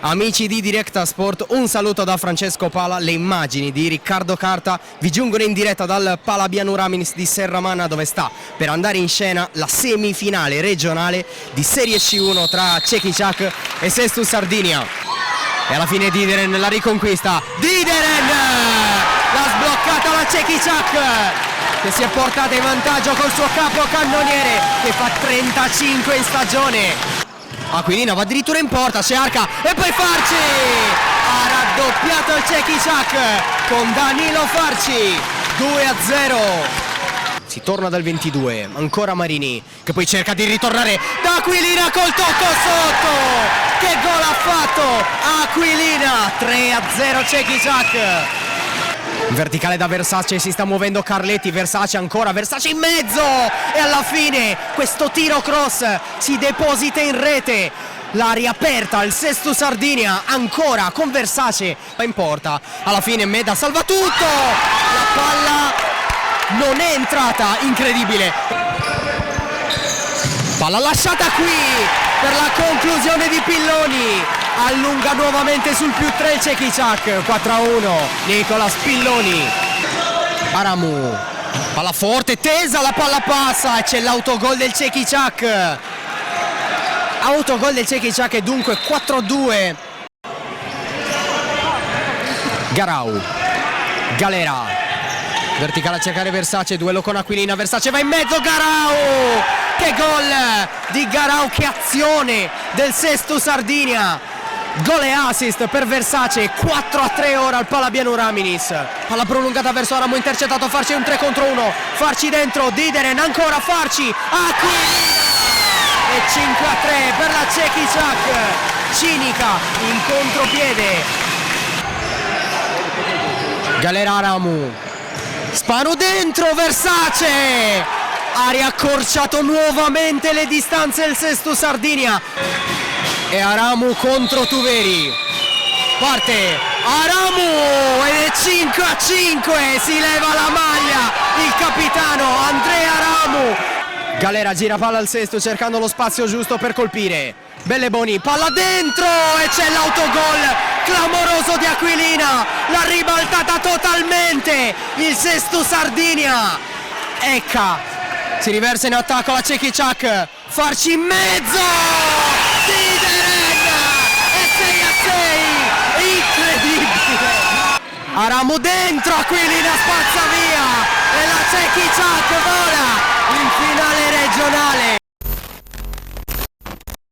Amici di Directa Sport, un saluto da Francesco Pala. Le immagini di Riccardo Carta vi giungono in diretta dal Palabiano Raminis di Serramanna, dove sta per andare in scena la semifinale regionale di Serie C1 tra Čekićak e Sestus Sardinia. E alla fine Dideren la riconquista. Dideren! L'ha sbloccata la Čekićak, che si è portata in vantaggio col suo capocannoniere che fa 35 in stagione. Aquilina va addirittura in porta, c'è Arca e poi Farci! Ha raddoppiato il Čekićak con Danilo Farci, 2-0. Si torna dal 22, ancora Marini che poi cerca di ritornare da Aquilina col tocco sotto. Che gol ha fatto Aquilina, 3-0 Čekićak. In verticale da Versace si sta muovendo Carletti, Versace ancora, Versace in mezzo e alla fine questo tiro cross si deposita in rete. L'aria aperta al Sestus Sardinia, ancora con Versace, va in porta, alla fine Meda salva tutto, la palla non è entrata, incredibile. Palla lasciata qui per la conclusione di Pilloni. Allunga nuovamente sul più 3 il Čekićak, 4-1, Nicolas Pilloni. Aramu, palla forte, tesa, la palla passa e c'è l'autogol del Čekićak. Autogol del Čekićak e dunque 4-2. Garau, Galera, verticale a cercare Versace, duello con Aquilina, Versace va in mezzo, Garau! Che gol di Garau, che azione del Sestus Sardinia! Gol e assist per Versace, 4-3 ora al Palabiano Raminis. Palla prolungata verso Aramu, intercettato Farci, un 3 contro 1. Farci dentro, Dideren, ancora Farci, Aquilina! E 5-3 per la Čekićak. Cinica in contropiede. Galera Aramu. Spano dentro, Versace! Ha riaccorciato nuovamente le distanze il Sestus Sardinia. E Aramu contro Tuveri. Parte Aramu ed è 5-5. Si leva la maglia il capitano Andrea Aramu. Galera gira palla al Sestus cercando lo spazio giusto per colpire. Belleboni, palla dentro e c'è l'autogol clamoroso di Aquilina. L'ha ribaltata totalmente il Sestus Sardinia. Ecca, si riversa in attacco la Čekićak. Farci in mezzo. Dideren e 6-6, incredibile. Aramu dentro, Aquilina spazza via e la Čekićak vola in finale regionale.